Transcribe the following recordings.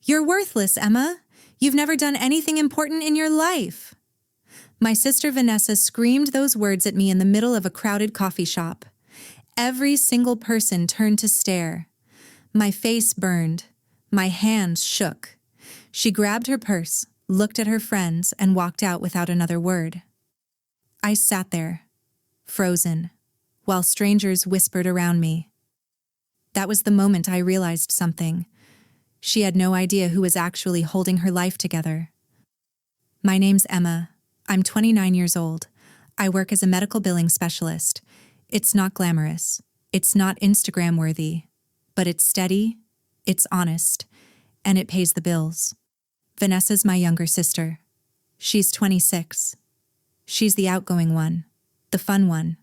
You're worthless, Emma. You've never done anything important in your life. My sister Vanessa screamed those words at me in the middle of a crowded coffee shop. Every single person turned to stare. My face burned. My hands shook. She grabbed her purse, looked at her friends, and walked out without another word. I sat there, frozen, while strangers whispered around me. That was the moment I realized something. She had no idea who was actually holding her life together. My name's Emma. I'm 29 years old. I work as a medical billing specialist. It's not glamorous. It's not Instagram-worthy. But it's steady, it's honest, and it pays the bills. Vanessa's my younger sister. She's 26. She's the outgoing one, the fun one,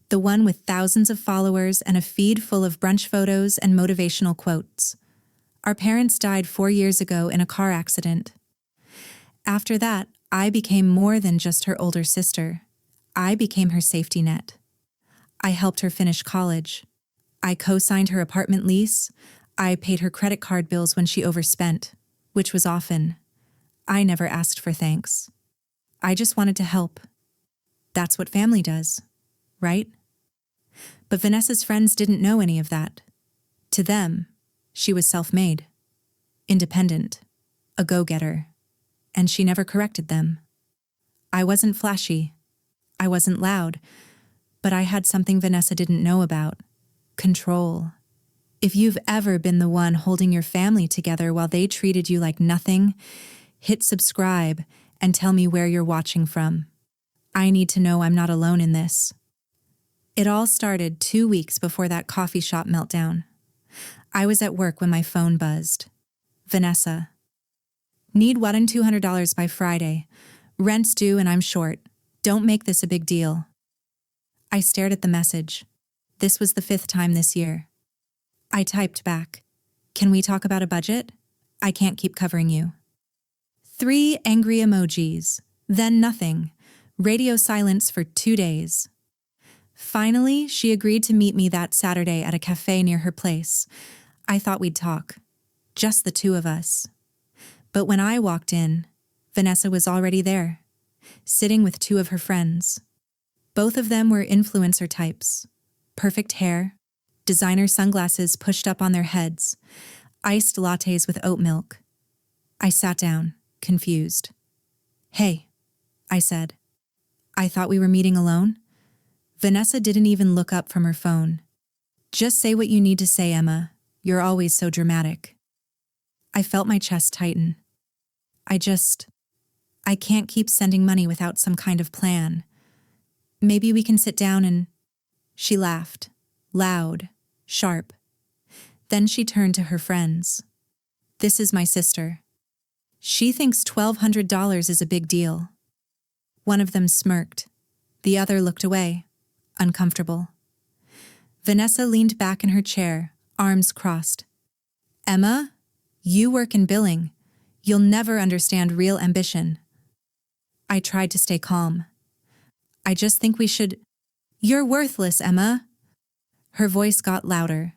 the one with thousands of followers and a feed full of brunch photos and motivational quotes. Our parents died 4 years ago in a car accident. After that, I became more than just her older sister. I became her safety net. I helped her finish college. I co-signed her apartment lease. I paid her credit card bills when she overspent, which was often. I never asked for thanks. I just wanted to help. That's what family does, right? But Vanessa's friends didn't know any of that. To them, she was self-made, independent, a go-getter, and she never corrected them. I wasn't flashy. I wasn't loud, but I had something Vanessa didn't know about: control. If you've ever been the one holding your family together while they treated you like nothing, hit subscribe and tell me where you're watching from. I need to know I'm not alone in this. It all started 2 weeks before that coffee shop meltdown. I was at work when my phone buzzed. Vanessa. Need $1,200 by Friday. Rent's due and I'm short. Don't make this a big deal. I stared at the message. This was the 5th time this year. I typed back, "Can we talk about a budget? I can't keep covering you." 3 angry emojis, then nothing. Radio silence for 2 days. Finally, she agreed to meet me that Saturday at a café near her place. I thought we'd talk. Just the 2 of us. But when I walked in, Vanessa was already there, sitting with 2 of her friends. Both of them were influencer types. Perfect hair, designer sunglasses pushed up on their heads, iced lattes with oat milk. I sat down, confused. "Hey," I said. "I thought we were meeting alone?" Vanessa didn't even look up from her phone. "Just say what you need to say, Emma. You're always so dramatic." I felt my chest tighten. I can't keep sending money without some kind of plan. Maybe we can sit down and... She laughed, loud, sharp. Then she turned to her friends. "This is my sister. She thinks $1,200 is a big deal." One of them smirked. The other looked away, uncomfortable. Vanessa leaned back in her chair, arms crossed. "Emma, you work in billing. You'll never understand real ambition." I tried to stay calm. "I just think we should..." "You're worthless, Emma." Her voice got louder.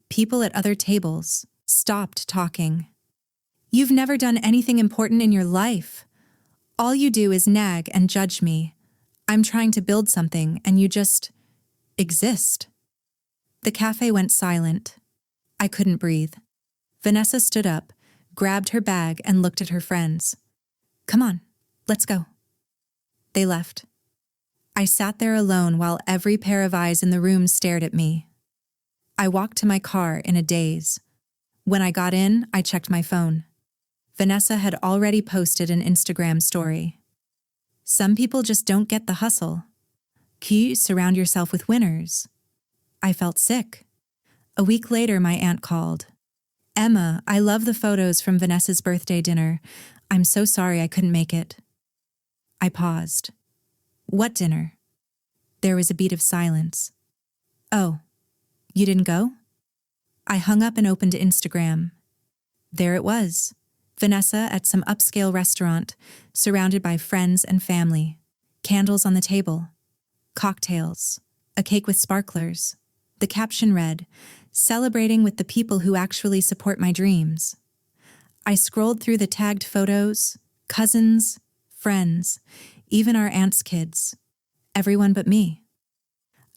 People at other tables stopped talking. "You've never done anything important in your life. All you do is nag and judge me. I'm trying to build something and you just exist." The cafe went silent. I couldn't breathe. Vanessa stood up, grabbed her bag and looked at her friends. "Come on, let's go." They left. I sat there alone while every pair of eyes in the room stared at me. I walked to my car in a daze. When I got in, I checked my phone. Vanessa had already posted an Instagram story. "Some people just don't get the hustle. You surround yourself with winners." I felt sick. A week later, my aunt called. "Emma, I love the photos from Vanessa's birthday dinner. I'm so sorry I couldn't make it." I paused. "What dinner?" There was a beat of silence. "Oh, you didn't go?" I hung up and opened Instagram. There it was. Vanessa at some upscale restaurant, surrounded by friends and family. Candles on the table. Cocktails. A cake with sparklers. The caption read, "Celebrating with the people who actually support my dreams." I scrolled through the tagged photos, cousins, friends, even our aunt's kids. Everyone but me.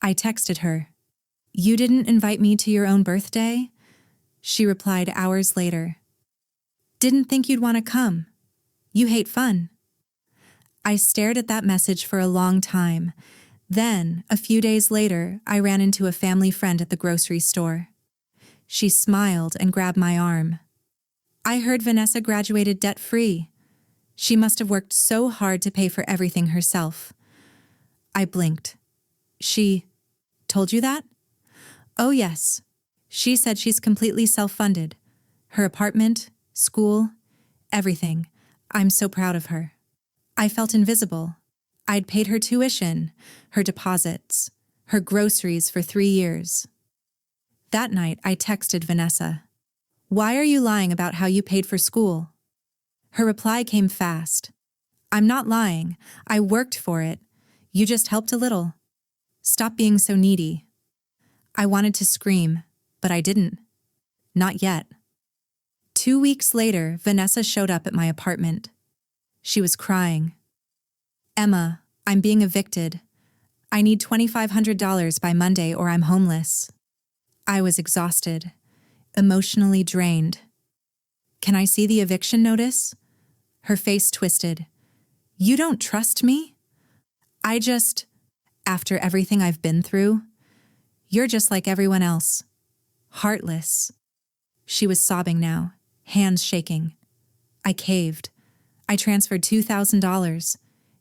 I texted her. "You didn't invite me to your own birthday?" She replied hours later. "Didn't think you'd want to come. You hate fun." I stared at that message for a long time. Then, a few days later, I ran into a family friend at the grocery store. She smiled and grabbed my arm. "I heard Vanessa graduated debt-free. She must have worked so hard to pay for everything herself." I blinked. "She told you that?" "Oh yes. She said she's completely self-funded. Her apartment, school, everything. I'm so proud of her." I felt invisible. I'd paid her tuition, her deposits, her groceries for 3 years. That night, I texted Vanessa. "Why are you lying about how you paid for school?" Her reply came fast. "I'm not lying. I worked for it. You just helped a little. Stop being so needy." I wanted to scream, but I didn't. Not yet. 2 weeks later, Vanessa showed up at my apartment. She was crying. "Emma, I'm being evicted. I need $2,500 by Monday or I'm homeless." I was exhausted, emotionally drained. "Can I see the eviction notice?" Her face twisted. "You don't trust me?" After everything I've been through, you're just like everyone else. Heartless." She was sobbing now, hands shaking. I caved. I transferred $2,000.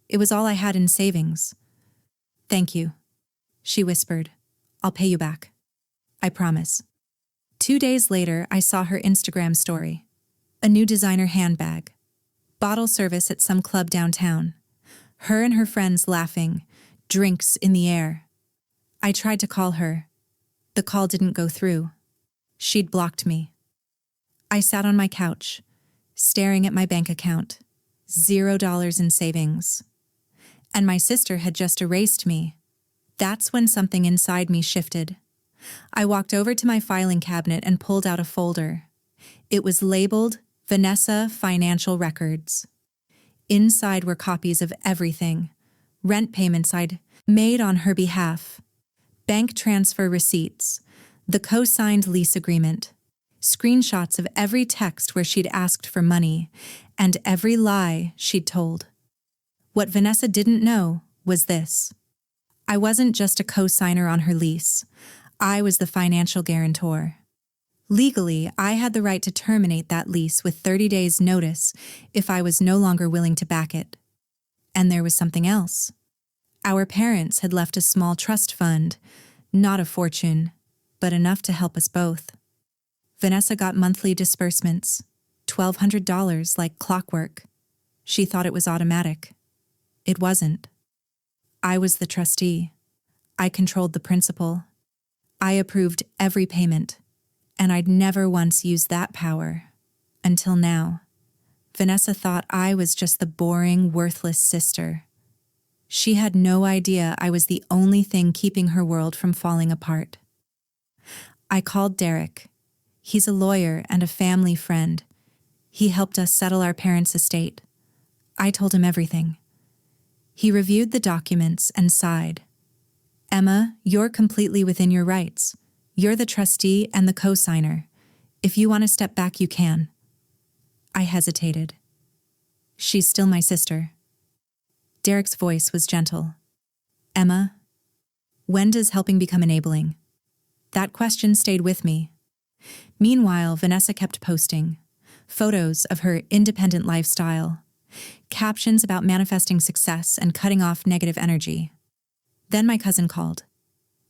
It was all I had in savings. "Thank you," she whispered. "I'll pay you back. I promise." 2 days later, I saw her Instagram story. A new designer handbag. Bottle service at some club downtown. Her and her friends laughing, drinks in the air. I tried to call her. The call didn't go through. She'd blocked me. I sat on my couch, staring at my bank account. $0 in savings. And my sister had just erased me. That's when something inside me shifted. I walked over to my filing cabinet and pulled out a folder. It was labeled Vanessa Financial Records. Inside were copies of everything. Rent payments I'd made on her behalf. Bank transfer receipts. The co-signed lease agreement. Screenshots of every text where she'd asked for money, and every lie she'd told. What Vanessa didn't know was this. I wasn't just a co-signer on her lease. I was the financial guarantor. Legally, I had the right to terminate that lease with 30 days' notice if I was no longer willing to back it. And there was something else. Our parents had left a small trust fund, not a fortune, but enough to help us both. Vanessa got monthly disbursements, $1,200 like clockwork. She thought it was automatic. It wasn't. I was the trustee. I controlled the principal. I approved every payment, and I'd never once used that power. Until now. Vanessa thought I was just the boring, worthless sister. She had no idea I was the only thing keeping her world from falling apart. I called Derek. He's a lawyer and a family friend. He helped us settle our parents' estate. I told him everything. He reviewed the documents and sighed. "Emma, you're completely within your rights. You're the trustee and the co-signer. If you want to step back, you can." I hesitated. "She's still my sister." Derek's voice was gentle. "Emma, when does helping become enabling?" That question stayed with me. Meanwhile, Vanessa kept posting. Photos of her independent lifestyle. Captions about manifesting success and cutting off negative energy. Then my cousin called.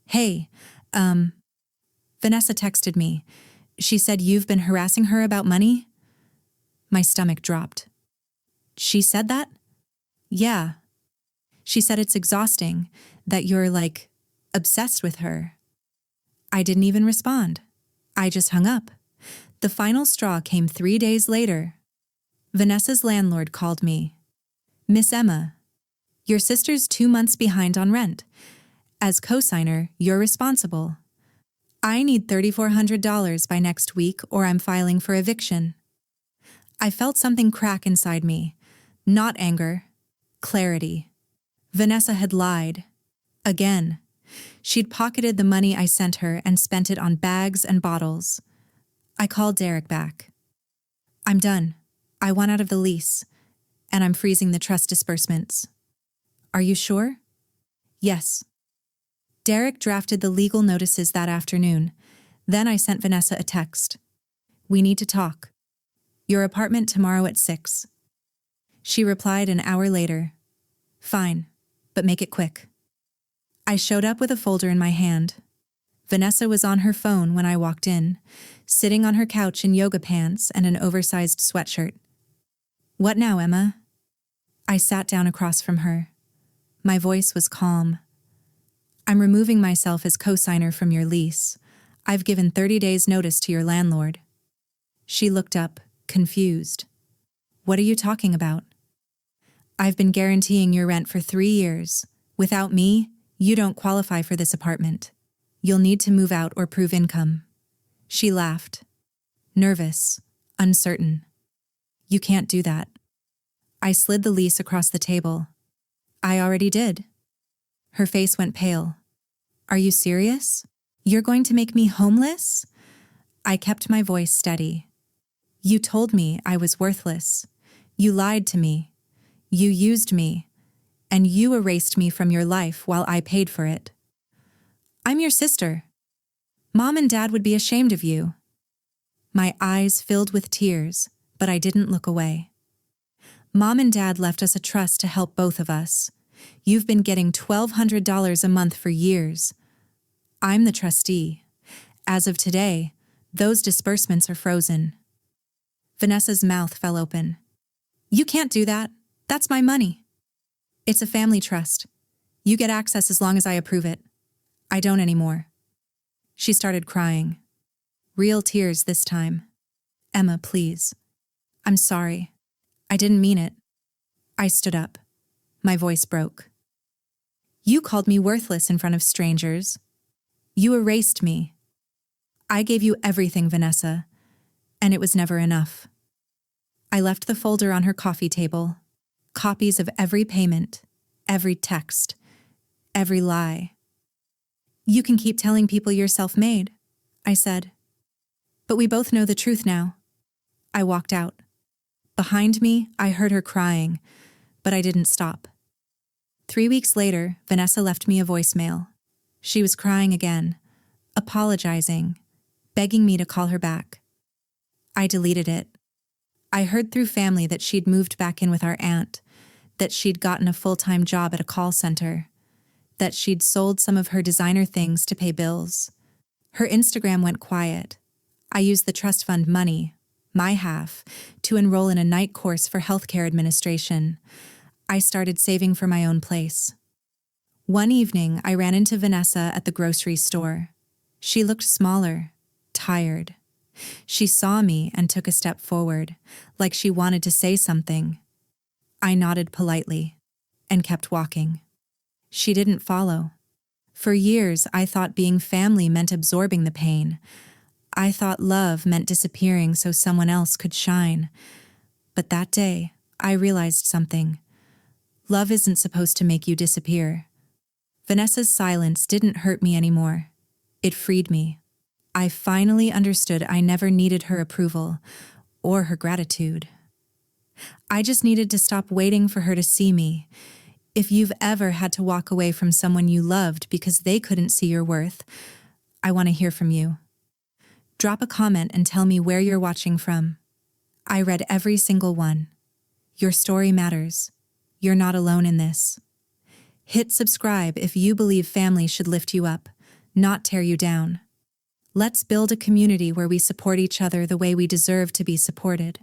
"Hey, Vanessa texted me. She said you've been harassing her about money?" My stomach dropped. "She said that?" "Yeah. She said it's exhausting, that you're, obsessed with her." I didn't even respond. I just hung up. The final straw came 3 days later. Vanessa's landlord called me. "Miss Emma, your sister's 2 months behind on rent. As co-signer, you're responsible. I need $3,400 by next week or I'm filing for eviction." I felt something crack inside me. Not anger. Clarity. Vanessa had lied. Again. She'd pocketed the money I sent her and spent it on bags and bottles. I called Derek back. I'm done. I want out of the lease, and I'm freezing the trust disbursements. Are you sure? Yes. Derek drafted the legal notices that afternoon. Then I sent Vanessa a text. We need to talk. Your apartment tomorrow at 6. She replied an hour later. Fine, but make it quick. I showed up with a folder in my hand. Vanessa was on her phone when I walked in, sitting on her couch in yoga pants and an oversized sweatshirt. What now, Emma? I sat down across from her. My voice was calm. I'm removing myself as co-signer from your lease. I've given 30 days notice to your landlord. She looked up, confused. What are you talking about? I've been guaranteeing your rent for 3 years. Without me, you don't qualify for this apartment. You'll need to move out or prove income. She laughed. Nervous, uncertain. You can't do that. I slid the lease across the table. I already did. Her face went pale. Are you serious? You're going to make me homeless? I kept my voice steady. You told me I was worthless. You lied to me. You used me. And you erased me from your life while I paid for it. I'm your sister. Mom and Dad would be ashamed of you. My eyes filled with tears, but I didn't look away. Mom and Dad left us a trust to help both of us. You've been getting $1,200 a month for years. I'm the trustee. As of today, those disbursements are frozen. Vanessa's mouth fell open. You can't do that. That's my money. It's a family trust. You get access as long as I approve it. I don't anymore. She started crying. Real tears this time. Emma, please. I'm sorry. I didn't mean it. I stood up. My voice broke. You called me worthless in front of strangers. You erased me. I gave you everything, Vanessa, and it was never enough. I left the folder on her coffee table, copies of every payment, every text, every lie. You can keep telling people you're self-made, I said. But we both know the truth now. I walked out. Behind me, I heard her crying, but I didn't stop. 3 weeks later, Vanessa left me a voicemail. She was crying again, apologizing, begging me to call her back. I deleted it. I heard through family that she'd moved back in with our aunt, that she'd gotten a full-time job at a call center, that she'd sold some of her designer things to pay bills. Her Instagram went quiet. I used the trust fund money, my half, to enroll in a night course for healthcare administration. I started saving for my own place. One evening, I ran into Vanessa at the grocery store. She looked smaller, tired. She saw me and took a step forward, like she wanted to say something. I nodded politely and kept walking. She didn't follow. For years, I thought being family meant absorbing the pain. I thought love meant disappearing so someone else could shine. But that day, I realized something. Love isn't supposed to make you disappear. Vanessa's silence didn't hurt me anymore. It freed me. I finally understood I never needed her approval or her gratitude. I just needed to stop waiting for her to see me. If you've ever had to walk away from someone you loved because they couldn't see your worth, I want to hear from you. Drop a comment and tell me where you're watching from. I read every single one. Your story matters. You're not alone in this. Hit subscribe if you believe family should lift you up, not tear you down. Let's build a community where we support each other the way we deserve to be supported.